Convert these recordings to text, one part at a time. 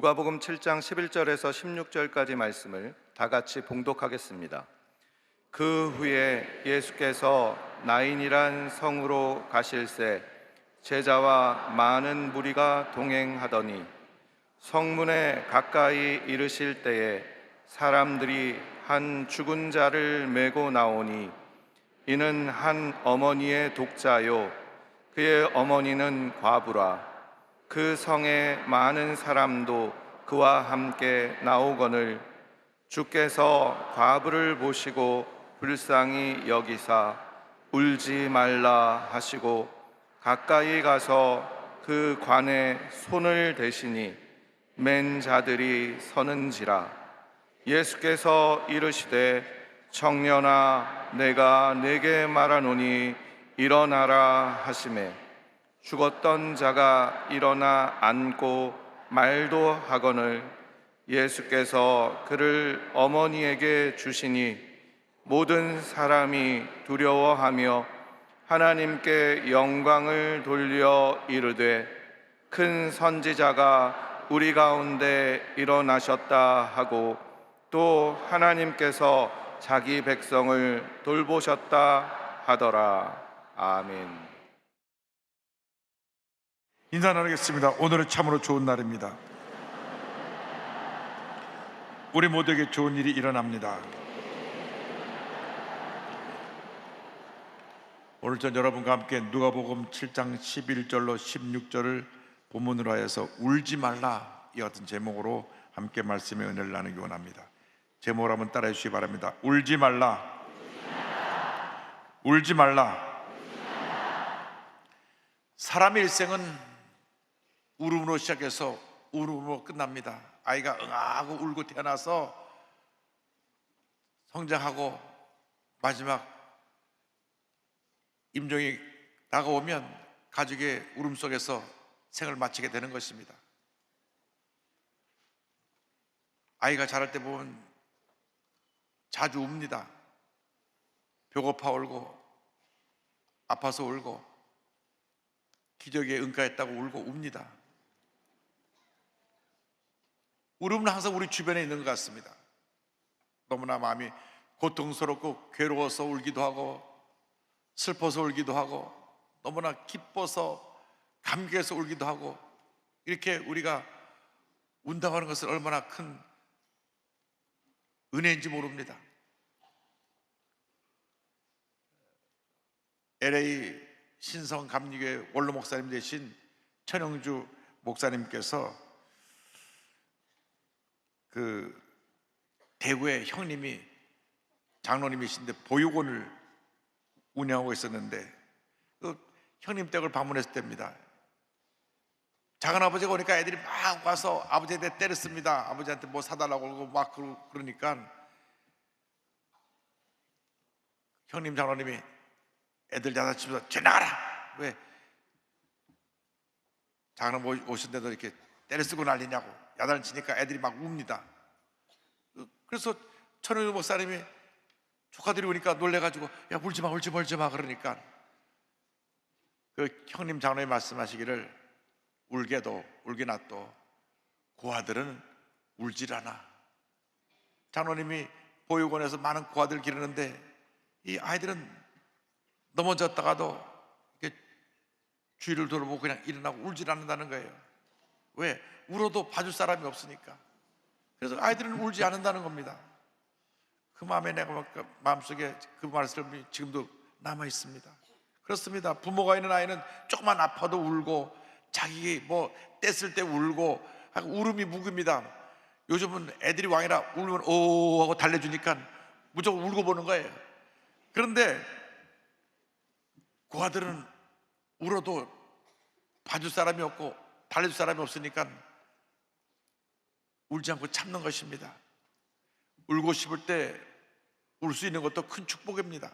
누가복음 7장 11절에서 16절까지 말씀을 다 같이 봉독하겠습니다. 그 후에 예수께서 나인이란 성으로 가실새 제자와 많은 무리가 동행하더니 성문에 가까이 이르실 때에 사람들이 한 죽은 자를 메고 나오니 이는 한 어머니의 독자요 그의 어머니는 과부라. 그 성에 많은 사람도 그와 함께 나오거늘 주께서 과부를 보시고 불쌍히 여기사 울지 말라 하시고 가까이 가서 그 관에 손을 대시니 맨 자들이 서는지라. 예수께서 이르시되 청년아 내가 네게 말하노니 일어나라 하시매 죽었던 자가 일어나 앉고 말도 하거늘 예수께서 그를 어머니에게 주시니 모든 사람이 두려워하며 하나님께 영광을 돌려 이르되 큰 선지자가 우리 가운데 일어나셨다 하고 또 하나님께서 자기 백성을 돌보셨다 하더라. 아멘. 인사 나누겠습니다. 오늘은 참으로 좋은 날입니다. 우리 모두에게 좋은 일이 일어납니다. 오늘 전 여러분과 함께 누가복음 7장 11절로 16절을 본문으로 하여서 울지 말라 이 같은 제목으로 함께 말씀의 은혜를 나누기 원합니다. 제목을 한번 따라해 주시기 바랍니다. 울지 말라, 울지 말라. 사람의 일생은 울음으로 시작해서 울음으로 끝납니다. 아이가 응하고 울고 태어나서 성장하고 마지막 임종이 다가오면 가족의 울음 속에서 생을 마치게 되는 것입니다. 아이가 자랄 때 보면 자주 웁니다. 배고파 울고 아파서 울고 기저귀에 응가했다고 울고 웁니다. 울음은 항상 우리 주변에 있는 것 같습니다. 너무나 마음이 고통스럽고 괴로워서 울기도 하고 슬퍼서 울기도 하고 너무나 기뻐서 감격해서 울기도 하고 이렇게 우리가 운다고 하는 것은 얼마나 큰 은혜인지 모릅니다. LA 신성 감리교회 원로 목사님 되신 천영주 목사님께서 그 대구의 형님이 장로님이신데 보육원을 운영하고 있었는데 그 형님 댁을 방문했을 때입니다. 작은 아버지가 오니까 애들이 막 와서 아버지한테 때렸습니다. 아버지한테 뭐 사달라고 그러고 막 그러니까 형님 장로님이 애들 야단치면서 쟤 나가라! 왜? 장로님 오신데도 이렇게 때려 쓰고 난리냐고 야단을 치니까 애들이 막 웁니다. 그래서 천영주 목사님이 조카들이 오니까 놀래가지고 야 울지마 울지마 울지마 그러니까 그 형님 장로님이 말씀하시기를 울게도 울게 놔도 고아들은 울질 않아. 장로님이 보육원에서 많은 고아들 기르는데 이 아이들은 넘어졌다가도 이렇게 주위를 돌아보고 그냥 일어나고 울질 않는다는 거예요. 왜? 울어도 봐줄 사람이 없으니까. 그래서 아이들은 울지 않는다는 겁니다. 그 마음에 내가 마음속에 그 말씀이 지금도 남아 있습니다. 그렇습니다. 부모가 있는 아이는 조금만 아파도 울고 자기 뭐 뗐을 때 울고 울음이 묵입니다. 요즘은 애들이 왕이라 울면 오 하고 달래주니까 무조건 울고 보는 거예요. 그런데 고아들은 울어도 봐줄 사람이 없고 달래줄 사람이 없으니까 울지 않고 참는 것입니다. 울고 싶을 때 울 수 있는 것도 큰 축복입니다.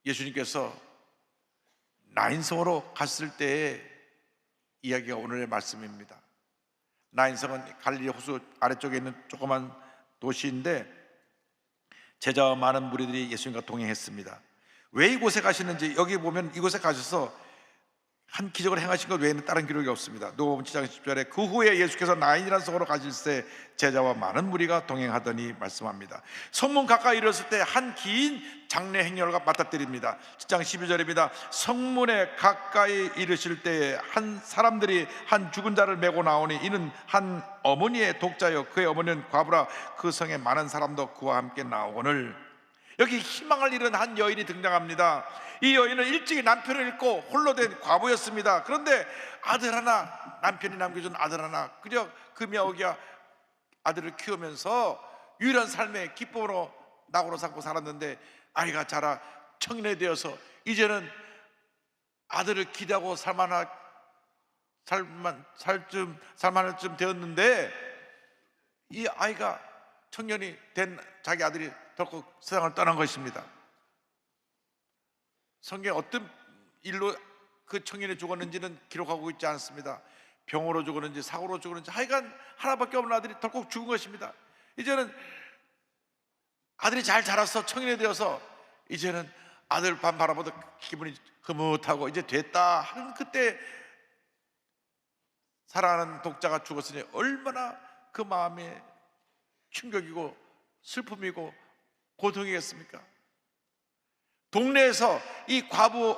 예수님께서 나인성으로 갔을 때의 이야기가 오늘의 말씀입니다. 나인성은 갈릴리 호수 아래쪽에 있는 조그만 도시인데 제자와 많은 무리들이 예수님과 동행했습니다. 왜 이곳에 가시는지 여기 보면 이곳에 가셔서 한 기적을 행하신 것 외에는 다른 기록이 없습니다. 누가복음 7장 10절에 그 후에 예수께서 나인이라는 성으로 가실새 제자와 많은 무리가 동행하더니 말씀합니다. 성문 가까이 이르렀을 때 한 긴 장례 행렬과 맞닥뜨립니다. 7장 12절입니다. 성문에 가까이 이르실 때에 한 사람들이 한 죽은 자를 메고 나오니 이는 한 어머니의 독자요 그의 어머니는 과부라 그 성에 많은 사람도 그와 함께 나오거늘. 여기 희망을 잃은 한 여인이 등장합니다. 이 여인은 일찍이 남편을 잃고 홀로 된 과부였습니다. 그런데 아들 하나, 남편이 남겨준 아들 하나, 그저 금여기야 아들을 키우면서 유일한 삶의 기쁨으로 낙으로 삼고 살았는데 아이가 자라 청년이 되어서 이제는 아들을 기대하고 살만할 쯤 되었는데 이 아이가 청년이 된 자기 아들이 덜컥 세상을 떠난 것입니다. 성경에 어떤 일로 그 청년이 죽었는지는 기록하고 있지 않습니다. 병으로 죽었는지 사고로 죽었는지 하여간 하나밖에 없는 아들이 덜컥 죽은 것입니다. 이제는 아들이 잘 자라서 청년이 되어서 이제는 아들 밤 바라보다 기분이 흐뭇하고 이제 됐다 하는 그때 사랑하는 독자가 죽었으니 얼마나 그 마음에 충격이고 슬픔이고 고통이겠습니까? 동네에서 이 과부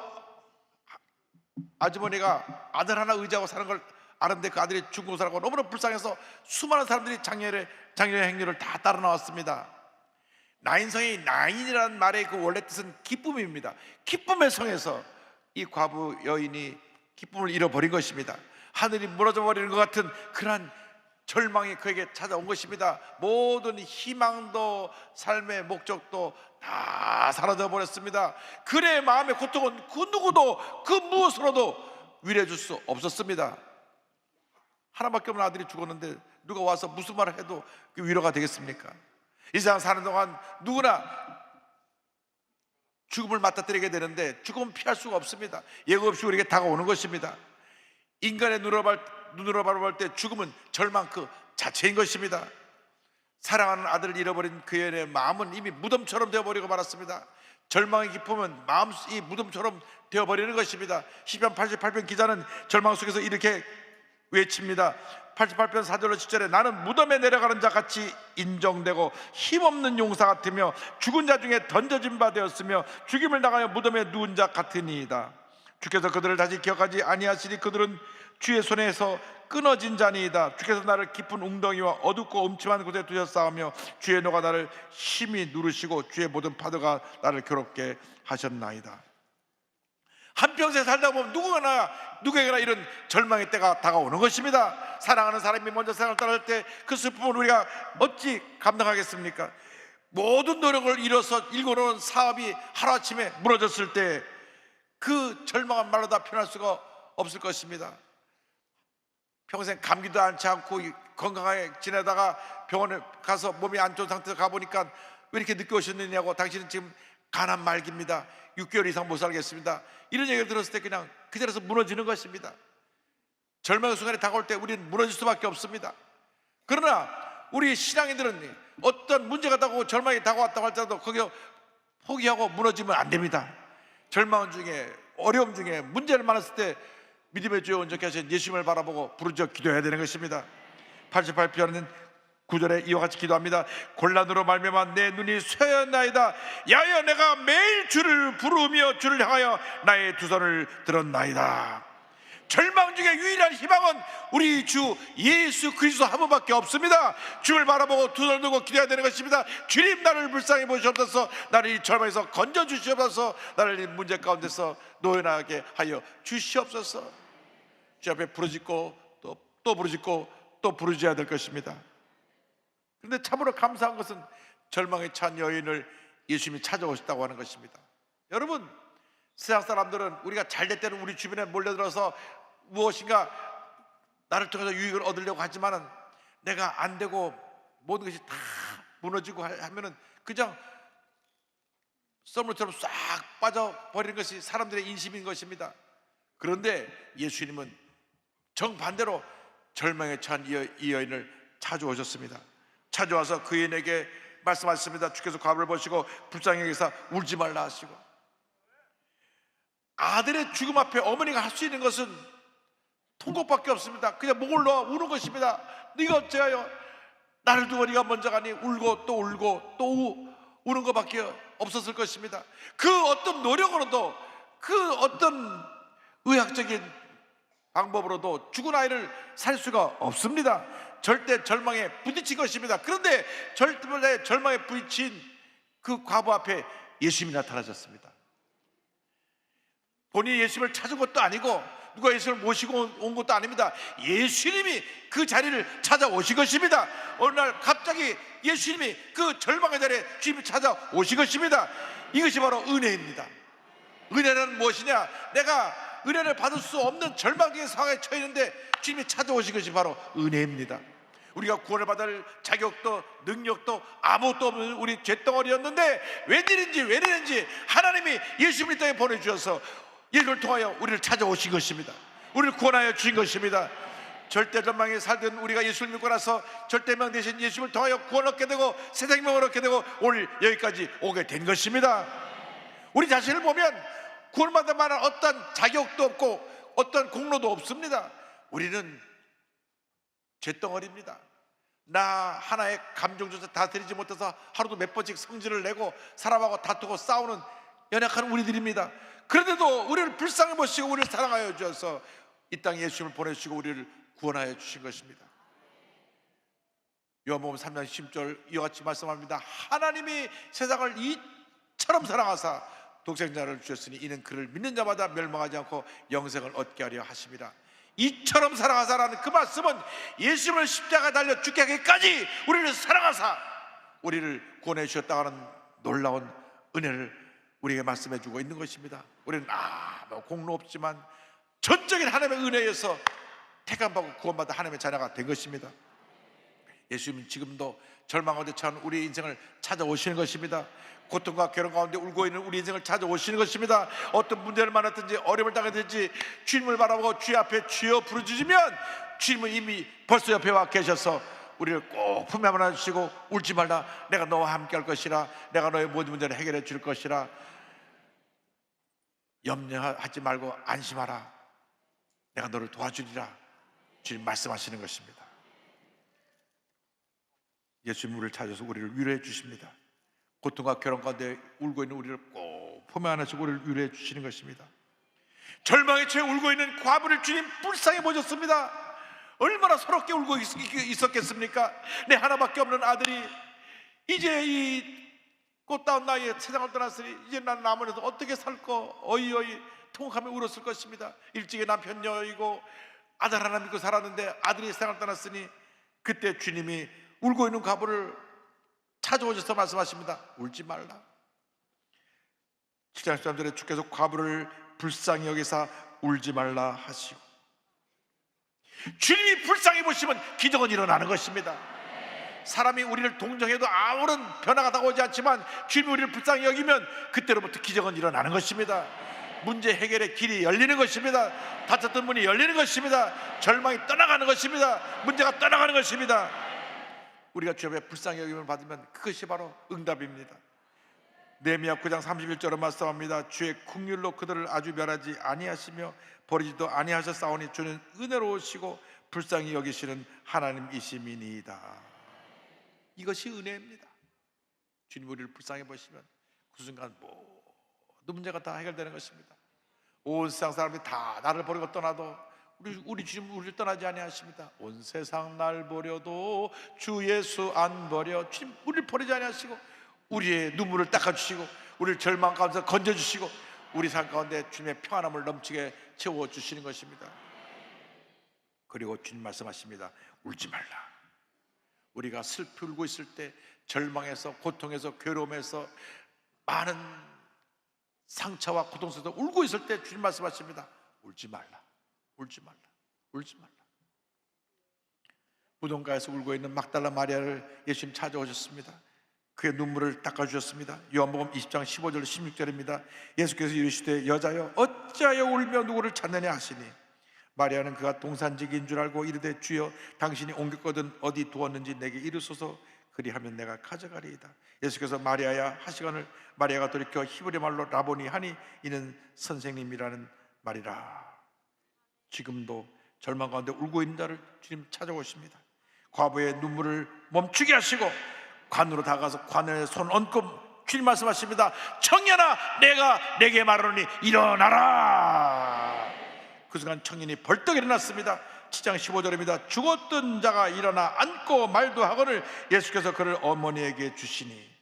아주머니가 아들 하나 의지하고 사는 걸 아는데 그 아들이 죽은 것을 알고 너무나 불쌍해서 수많은 사람들이 장례 행렬을 다 따라 나왔습니다. 나인성의 나인이라는 말의 그 원래 뜻은 기쁨입니다. 기쁨의 성에서 이 과부 여인이 기쁨을 잃어버린 것입니다. 하늘이 무너져 버리는 것 같은 그러한 절망이 그에게 찾아온 것입니다. 모든 희망도 삶의 목적도 다 사라져 버렸습니다. 그의 마음의 고통은 그 누구도 그 무엇으로도 위로해 줄 수 없었습니다. 하나밖에 없는 아들이 죽었는데 누가 와서 무슨 말을 해도 그 위로가 되겠습니까? 이 세상 사는 동안 누구나 죽음을 맞닥뜨리게 되는데 죽음은 피할 수가 없습니다. 예고 없이 우리에게 다가오는 것입니다. 인간의 눈으로 바라볼 때 죽음은 절망 그 자체인 것입니다. 사랑하는 아들을 잃어버린 그의 마음은 이미 무덤처럼 되어버리고 말았습니다. 절망의 기쁨은 마음이 무덤처럼 되어버리는 것입니다. 시편 88편 기자는 절망 속에서 이렇게 외칩니다. 88편 4절로 10절에 나는 무덤에 내려가는 자 같이 인정되고 힘없는 용사 같으며 죽은 자 중에 던져진 바 되었으며 죽임을 당하여 무덤에 누운 자 같으니이다. 주께서 그들을 다시 기억하지 아니하시니 그들은 주의 손에서 끊어진 자니이다. 주께서 나를 깊은 웅덩이와 어둡고 음침한 곳에 두셨사오며 주의 노가 나를 심히 누르시고 주의 모든 파도가 나를 괴롭게 하셨나이다. 한평생 살다 보면 누구에게나 이런 절망의 때가 다가오는 것입니다. 사랑하는 사람이 먼저 세상을 떠날 때 그 슬픔을 우리가 어찌 감당하겠습니까? 모든 노력을 일궈놓은 사업이 하루아침에 무너졌을 때 그 절망한 말로 다 표현할 수가 없을 것입니다. 평생 감기도 앓지 않고 건강하게 지내다가 병원에 가서 몸이 안 좋은 상태에서 가보니까 왜 이렇게 늦게 오셨느냐고, 당신은 지금 가난 말기입니다, 6개월 이상 못 살겠습니다, 이런 얘기를 들었을 때 그냥 그 자리에서 무너지는 것입니다. 절망의 순간이 다가올 때 우리는 무너질 수밖에 없습니다. 그러나 우리 신앙인들은 어떤 문제가 다가오고 절망이 다가왔다고 할지라도 거기서 포기하고 무너지면 안 됩니다. 절망 중에, 어려움 중에, 문제를 만났을 때 믿음의 주여 온전케 하신 예수님을 바라보고 부르짖어 기도해야 되는 것입니다. 88편은 9절에 이와 같이 기도합니다. 곤란으로 말미암아 내 눈이 쇠하였나이다. 야여 내가 매일 주를 부르며 주를 향하여 나의 두 손을 들었나이다. 절망 중에 유일한 희망은 우리 주 예수 그리스도 한 분밖에 없습니다. 주를 바라보고 두 손을 들고 기도해야 되는 것입니다. 주님, 나를 불쌍히 보시옵소서. 나를 이 절망에서 건져주시옵소서. 나를 이 문제 가운데서 노연하게 하여 주시옵소서. 주 앞에 부르짖고 또 부르짖고 또 부르짖어야 될 것입니다. 그런데 참으로 감사한 것은 절망에 찬 여인을 예수님이 찾아오셨다고 하는 것입니다. 여러분, 세상 사람들은 우리가 잘될 때는 우리 주변에 몰려들어서 무엇인가 나를 통해서 유익을 얻으려고 하지만은 내가 안 되고 모든 것이 다 무너지고 하면은 그냥 썰물처럼 싹 빠져버리는 것이 사람들의 인심인 것입니다. 그런데 예수님은 정반대로 절망에 찬 이 여인을 찾아오셨습니다. 찾아와서 그 여인에게 말씀하셨습니다. 주께서 과부를 보시고 불쌍히 여기사 울지 말라 하시고, 아들의 죽음 앞에 어머니가 할 수 있는 것은 통곡밖에 없습니다. 그냥 목을 놓아 우는 것입니다. 네가 어찌하여 나를 두고 네가 먼저 가니. 울고 또 울고 또 우는 것밖에 없었을 것입니다. 그 어떤 노력으로도, 그 어떤 의학적인 방법으로도 죽은 아이를 살 수가 없습니다. 절대 절망에 부딪힌 것입니다. 그런데 절대 절망에 부딪힌 그 과부 앞에 예수님이 나타나셨습니다. 본인이 예수님을 찾은 것도 아니고 누가 예수님을 모시고 온 것도 아닙니다. 예수님이 그 자리를 찾아오신 것입니다. 어느 날 갑자기 예수님이 그 절망의 자리에 주님이 찾아오신 것입니다. 이것이 바로 은혜입니다. 은혜는 무엇이냐? 내가 은혜를 받을 수 없는 절망적인 상황에 처해 있는데 주님이 찾아오신 것이 바로 은혜입니다. 우리가 구원을 받을 자격도 능력도 아무것도 없는 우리 잿덩어리였는데 웬일인지 하나님이 예수님을 이 땅에 보내주셔서 예수를 통하여 우리를 찾아오신 것입니다. 우리를 구원하여 주신 것입니다. 절대 절망에 살던 우리가 예수를 믿고 나서 절대명 대신 예수를 통하여 구원 얻게 되고 새 생명을 얻게 되고 오늘 여기까지 오게 된 것입니다. 우리 자신을 보면 구원받을 만한 어떤 자격도 없고 어떤 공로도 없습니다. 우리는 잿덩어리입니다. 나 하나의 감정조차 다스리지 못해서 하루도 몇 번씩 성질을 내고 사람하고 다투고 싸우는 연약한 우리들입니다. 그런데도 우리를 불쌍히 보시고 우리를 사랑하여 주셔서 이 땅에 예수님을 보내주시고 우리를 구원하여 주신 것입니다. 요한복음 3장 10절 이와 같이 말씀합니다. 하나님이 세상을 이처럼 사랑하사 독생자를 주셨으니 이는 그를 믿는 자마다 멸망하지 않고 영생을 얻게 하려 하심이라. 이처럼 사랑하사라는 그 말씀은 예수님을 십자가에 달려 죽게 하기까지 우리를 사랑하사 우리를 구원해 주셨다는 놀라운 은혜를 우리에게 말씀해 주고 있는 것입니다. 우리는 공로 없지만 전적인 하나님의 은혜에서 택함받고 구원받아 하나님의 자녀가 된 것입니다. 예수님은 지금도 절망 가운데 처한 우리의 인생을 찾아오시는 것입니다. 고통과 괴로움 가운데 울고 있는 우리 인생을 찾아오시는 것입니다. 어떤 문제를 만났든지 어려움을 당했든지 주님을 바라보고 주의 앞에 주여 부르짖으면 주님은 이미 벌써 옆에 와 계셔서 우리를 꼭 품에 안아주시고 울지 말라, 내가 너와 함께 할 것이라, 내가 너의 모든 문제를 해결해 줄 것이라, 염려하지 말고 안심하라, 내가 너를 도와주리라 주님 말씀하시는 것입니다. 예수님 우리를 찾아서 우리를 위로해 주십니다. 고통과 괴로움 가운데 울고 있는 우리를 꼭 품에 안아주고 우리를 위로해 주시는 것입니다. 절망에 처해 울고 있는 과부를 주님 불쌍히 보셨습니다. 얼마나 서럽게 울고 있었겠습니까? 내 하나밖에 없는 아들이 이제 이 꽃다운 나이에 세상을 떠났으니 이제 난 남원에서 어떻게 살거 어이어이 통곡하며 울었을 것입니다. 일찍이 남편 여이고 아들 하나 믿고 살았는데 아들이 세상을 떠났으니 그때 주님이 울고 있는 과부를 찾아오셔서 말씀하십니다. 울지 말라. 7장 13절에 주께서 과부를 불쌍히 여기사 울지 말라 하시고, 주님이 불쌍히 보시면 기적은 일어나는 것입니다. 사람이 우리를 동정해도 아무런 변화가 다가오지 않지만 주님이 우리를 불쌍히 여기면 그때로부터 기적은 일어나는 것입니다. 문제 해결의 길이 열리는 것입니다. 닫혔던 문이 열리는 것입니다. 절망이 떠나가는 것입니다. 문제가 떠나가는 것입니다. 우리가 주 앞에 불쌍히 여김을 받으면 그것이 바로 응답입니다. 느헤미야 9장 31절은 말씀합니다. 주의 긍휼로 그들을 아주 멸하지 아니하시며 버리지도 아니하셨사오니 주는 은혜로우시고 불쌍히 여기시는 하나님이심이니이다. 이것이 은혜입니다. 주님 우리를 불쌍히 보시면 그 순간 모든 문제가 다 해결되는 것입니다. 온 세상 사람들이 다 나를 버리고 떠나도 우리 주님 우리를 떠나지 아니하십니다. 온 세상 날 버려도 주 예수 안 버려. 주님 우리를 버리지 아니하시고 우리의 눈물을 닦아주시고 우리를 절망 가운데 건져주시고 우리 삶 가운데 주님의 평안함을 넘치게 채워주시는 것입니다. 그리고 주님 말씀하십니다. 울지 말라. 우리가 슬피 울고 있을 때 절망에서 고통에서 괴로움에서 많은 상처와 고통 속에서 울고 있을 때 주님 말씀하십니다. 울지 말라. 울지 말라. 울지 말라. 무덤가에서 울고 있는 막달라 마리아를 예수님 찾아오셨습니다. 그의 눈물을 닦아주셨습니다. 요한복음 20장 15절 16절입니다. 예수께서 이르시되 여자여 어찌하여 울며 누구를 찾느냐 하시니 마리아는 그가 동산직인 줄 알고 이르되 주여 당신이 옮겼거든 어디 두었는지 내게 이르소서. 그리하면 내가 가져가리이다. 예수께서 마리아야 하시거늘 마리아가 돌이켜 히브리 말로 라보니 하니 이는 선생님이라는 말이라. 지금도 절망 가운데 울고 있는 자를 주님 찾아오십니다. 과부의 눈물을 멈추게 하시고 관으로 다가가서 관에 손 얹고 주님 말씀하십니다. 청년아, 내가 내게 말하노니 일어나라. 그 순간 청년이 벌떡 일어났습니다. 7장 15절입니다. 죽었던 자가 일어나 앉고 말도 하거늘 예수께서 그를 어머니에게 주시니,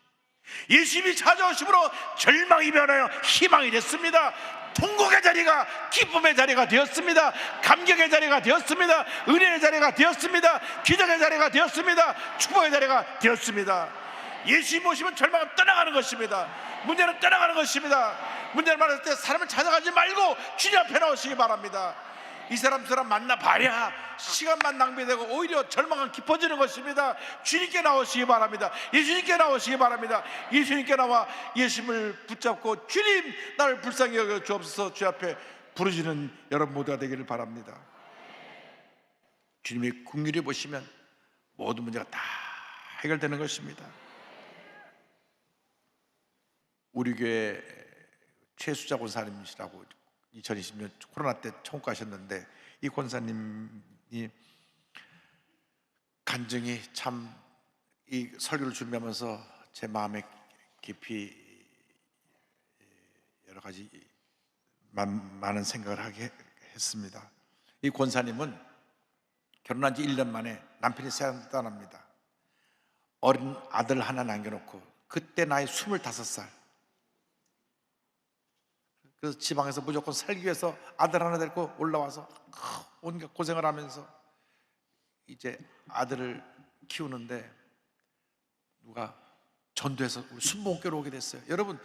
예수님이 찾아오심으로 절망이 변하여 희망이 됐습니다. 통곡의 자리가 기쁨의 자리가 되었습니다. 감격의 자리가 되었습니다. 은혜의 자리가 되었습니다. 기적의 자리가 되었습니다. 축복의 자리가 되었습니다. 예수님 오시면 절망은 떠나가는 것입니다. 문제는 떠나가는 것입니다. 문제를 말할 때 사람을 찾아가지 말고 주님 앞에 나오시기 바랍니다. 이 사람 저 사람 만나봐야 시간만 낭비되고 오히려 절망은 깊어지는 것입니다. 주님께 나오시기 바랍니다. 예수님께 나오시기 바랍니다. 예수님께 나와 예수님을 붙잡고 주님 나를 불쌍히 여겨 주옵소서 주 앞에 부르짖는 여러분 모두가 되기를 바랍니다. 주님이 긍휼히 보시면 모든 문제가 다 해결되는 것입니다. 우리 교회 최수자 권사님이시라고 2020년 코로나 때 천국 가셨는데, 이 권사님이 간증이 참 이 설교를 준비하면서 제 마음에 깊이 여러 가지 많은 생각을 하게 했습니다. 이 권사님은 결혼한 지 1년 만에 남편이 세상을 떠납니다. 어린 아들 하나 남겨놓고 그때 나이 25살. 그래서 지방에서 무조건 살기 위해서 아들 하나 데리고 올라와서 온갖 고생을 하면서 이제 아들을 키우는데 누가 전도해서 우리 순복음교로 오게 됐어요. 여러분,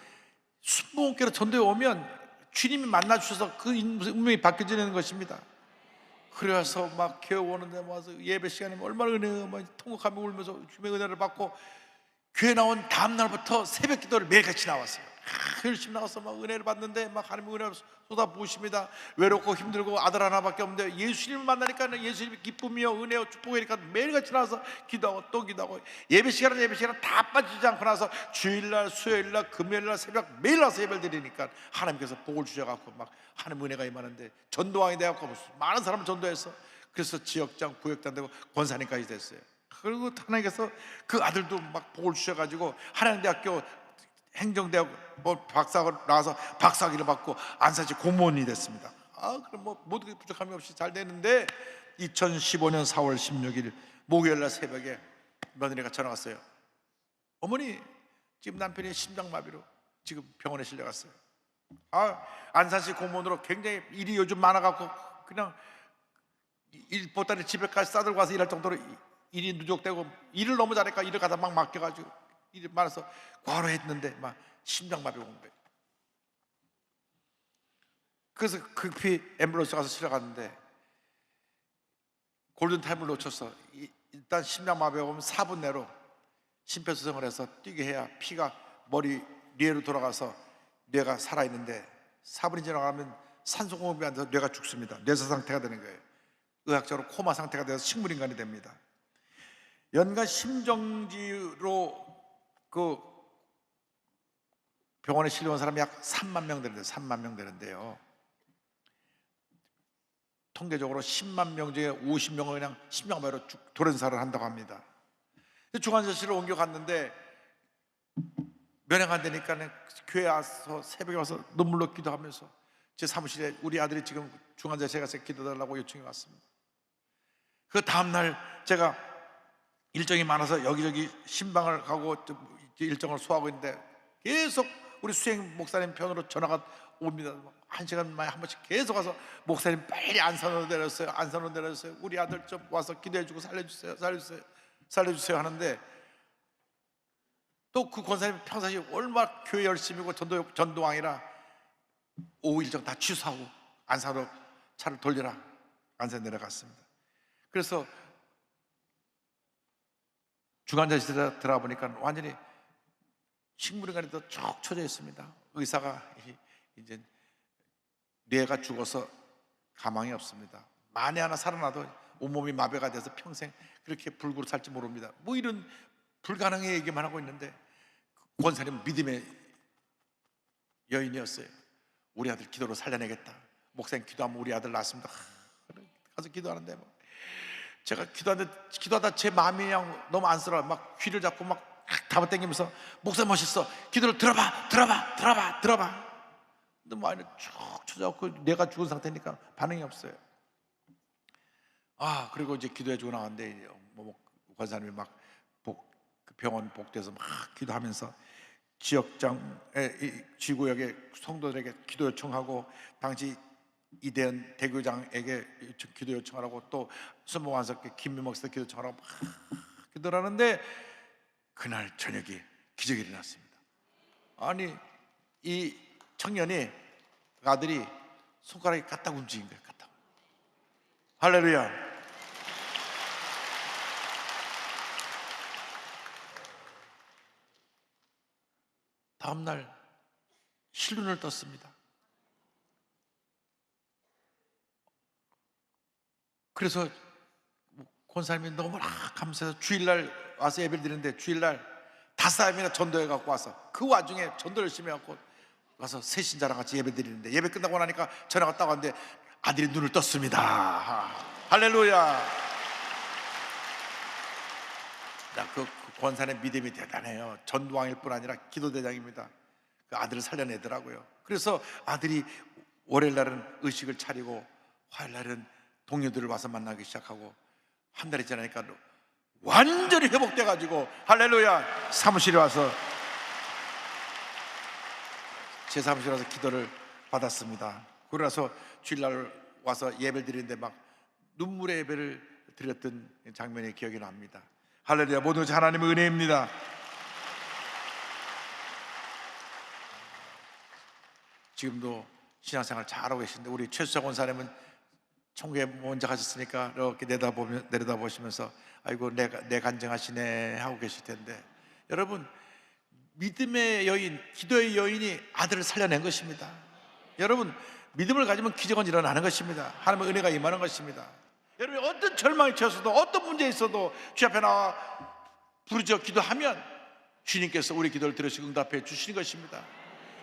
순복음교로 전도에 오면 주님이 만나주셔서 그 운명이 바뀌어지는 것입니다. 그래서 막 교회 오는데 와서 예배 시간에 얼마나 은혜가 막 통곡하며 울면서 주님의 은혜를 받고, 교회 나온 다음 날부터 새벽 기도를 매일같이 나왔어요. 열심히 나가서 막 은혜를 받는데 막 하나님의 은혜를 쏟아부으십니다. 외롭고 힘들고 아들 하나밖에 없는데 예수님을 만나니까 예수님이 기쁨이요 은혜요 축복이니까 매일같이 나와서 기도하고 또 기도하고, 예배 시간은 다 빠지지 않고 나서 주일날 수요일날 금요일날 새벽 매일 나서 예배를 드리니까 하나님께서 복을 주셔갖고 막 하나님 은혜가 임하는데 전도왕이 돼갖고 많은 사람을 전도해서 그래서 지역장 구역장 되고 권사님까지 됐어요. 그리고 하나님께서 그 아들도 막 복을 주셔가지고 한양대학교 행정대학 박사가 나와서 박사학위를 받고 안산시 공무원이 됐습니다. 그럼 뭐 모두 부족함이 없이 잘 되는데 2015년 4월 16일 목요일날 새벽에 며느리가 전화 왔어요. 어머니, 지금 남편이 심장마비로 지금 병원에 실려갔어요. 안산시 공무원으로 굉장히 일이 요즘 많아갖고 그냥 일 보따리 집에까지 싸들고 와서 일할 정도로 일이 누적되고, 일을 너무 잘하니까 일을 갖다 막 맡겨가지고 일이 많아서 과로했는데 막 심장마비 온 거예요. 그래서 급히 앰뷸런스 가서 실어갔는데 골든타임을 놓쳐서 일단 심장마비가 오면 4분 내로 심폐소생을 해서 뛰게 해야 피가 머리 뇌로 돌아가서 뇌가 살아있는데 4분이 지나가면 산소공급이 안 돼서 뇌가 죽습니다. 뇌사 상태가 되는 거예요. 의학적으로 코마 상태가 돼서 식물인간이 됩니다. 연간 심정지로 그 병원에 실려온 사람이 약 3만 명 되는데 3만 명 되는데요, 통계적으로 10만 명 중에 50명은 그냥 심장마비로 돌연사를 한다고 합니다. 중환자실을 옮겨갔는데 면회가 안 되니까 교회 와서 새벽에 와서 눈물로 기도하면서 제 사무실에 우리 아들이 지금 중환자실에 가서 기도달라고 요청이 왔습니다. 그 다음날 제가 일정이 많아서 여기저기 신방을 가고 일정을 소화하고 있는데 계속 우리 수행 목사님 편으로 전화가 옵니다. 1시간 만에 한 번씩 계속 와서 목사님 빨리 안산으로 내렸어요. 안산으로 내렸어요. 우리 아들 좀 와서 기도해주고 살려주세요 하는데, 또 그 권사님 평상시 얼마나 교회 열심이고 전도왕이라 오후 일정 다 취소하고 안산으로 차를 돌려라 안산 내려갔습니다. 그래서 중환자실에 들어가 보니까 완전히 식물인간이 더 쭉 쳐져 있습니다. 의사가 이제 뇌가 죽어서 가망이 없습니다. 만에 하나 살아나도 온몸이 마비가 돼서 평생 그렇게 불구로 살지 모릅니다. 뭐 이런 불가능의 얘기만 하고 있는데 권사님 믿음의 여인이었어요. 우리 아들 기도로 살려내겠다. 목사님 기도하면 우리 아들 낳습니다. 가서 기도하는데 제가 기도하다 제 마음이 그냥 너무 안쓰러워. 막 귀를 잡고 막 잡아당기면서 목사님 멋있어. 기도를 들어봐. 근데 마음이 쭉 쳐져갖고 내가 죽은 상태니까 반응이 없어요. 그리고 이제 기도해주고 나왔는데 권사님이 막 병원 복도에서 막 기도하면서 지구역의 성도들에게 기도 요청하고 당시 이대현 대교장에게 기도 요청하라고 또 순복안석교 김미 목사 기도 요청하라고 막 기도를 하는데 그날 저녁에 기적이 일어났습니다. 아니 이 청년이 아들이 손가락이 까딱 움직인 거예요. 까딱. 할렐루야. 다음날 실눈을 떴습니다. 그래서 권사님이 너무나 감사해서 주일날 와서 예배를 드리는데 주일날 5사람이나 전도해 갖고 와서 그 와중에 전도 열심히 해갖고 와서 새신자랑 같이 예배 드리는데 예배 끝나고 나니까 전화가 딱 왔는데 아들이 눈을 떴습니다. 할렐루야. 그 권사의 믿음이 대단해요. 전도왕일 뿐 아니라 기도대장입니다. 그 아들을 살려내더라고요. 그래서 아들이 월요일날은 의식을 차리고 화요일날은 동료들을 와서 만나기 시작하고 한 달이 지나니까 완전히 회복돼가지고 할렐루야 사무실에 와서 제 사무실에 와서 기도를 받았습니다. 그러고 나서 주일날 와서 예배를 드리는데 막 눈물의 예배를 드렸던 장면이 기억이 납니다. 할렐루야. 모든 것이 하나님의 은혜입니다. 지금도 신앙생활 잘하고 계신데 우리 최수정 원사님은 천국에 먼저 가셨으니까 이렇게 내려다보시면서 아이고 내 간증하시네 하고 계실 텐데 여러분 믿음의 여인, 기도의 여인이 아들을 살려낸 것입니다. 여러분 믿음을 가지면 기적은 일어나는 것입니다. 하나님의 은혜가 임하는 것입니다. 여러분이 어떤 절망에 처해서도 어떤 문제에 있어도 주 앞에 나와 부르짖어 기도하면 주님께서 우리 기도를 들으시고 응답해 주시는 것입니다.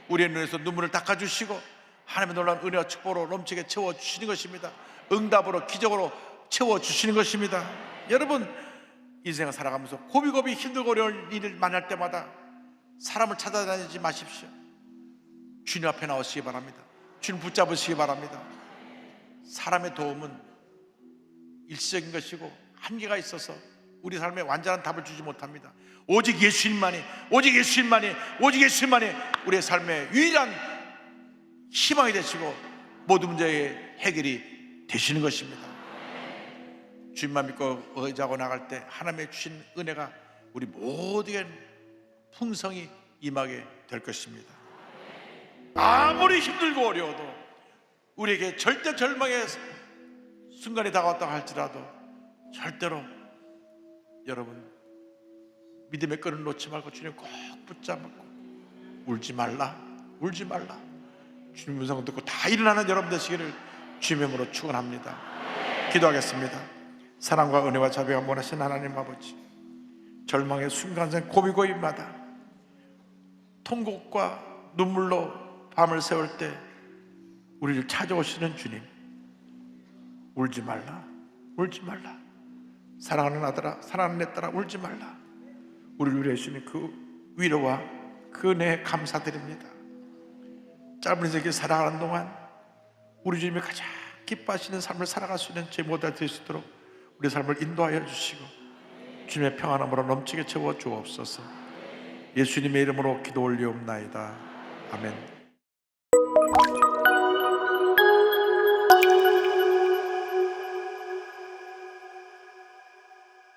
우리의 눈에서 눈물을 닦아주시고 하나님의 놀라운 은혜와 축복으로 넘치게 채워주시는 것입니다. 응답으로 기적으로 채워주시는 것입니다. 여러분 인생을 살아가면서 고비고비 힘들고 어려운 일을 만날 때마다 사람을 찾아다니지 마십시오. 주님 앞에 나오시기 바랍니다. 주님 붙잡으시기 바랍니다. 사람의 도움은 일시적인 것이고 한계가 있어서 우리 삶에 완전한 답을 주지 못합니다. 오직 예수님만이 우리의 삶의 유일한 희망이 되시고 모든 문제의 해결이 되시는 것입니다. 주님만 믿고 의지하고 나갈 때 하나님의 주신 은혜가 우리 모두에게 풍성히 임하게 될 것입니다. 아무리 힘들고 어려워도 우리에게 절대 절망의 순간이 다가왔다고 할지라도 절대로 여러분 믿음의 끈을 놓지 말고 주님 꼭 붙잡고 울지 말라 주님 음성 듣고 다 일어나는 여러분 되시기를 주님의 이름으로 축원합니다. 기도하겠습니다. 사랑과 은혜와 자비가 원하신 하나님 아버지, 절망의 순간순간 고비고비마다 통곡과 눈물로 밤을 새울 때 우리를 찾아오시는 주님, 울지 말라 사랑하는 아들아 사랑하는 내 딸아 울지 말라. 우리를 위해 주시는 그 위로와 그 은혜에 감사드립니다. 짧은 인생을 살아가는 동안 우리 주님이 가장 기뻐하시는 삶을 살아갈 수 있는 제 모델 될 수 있도록 우리 삶을 인도하여 주시고 주님의 평안함으로 넘치게 채워 주옵소서. 예수님의 이름으로 기도 올리옵나이다. 아멘.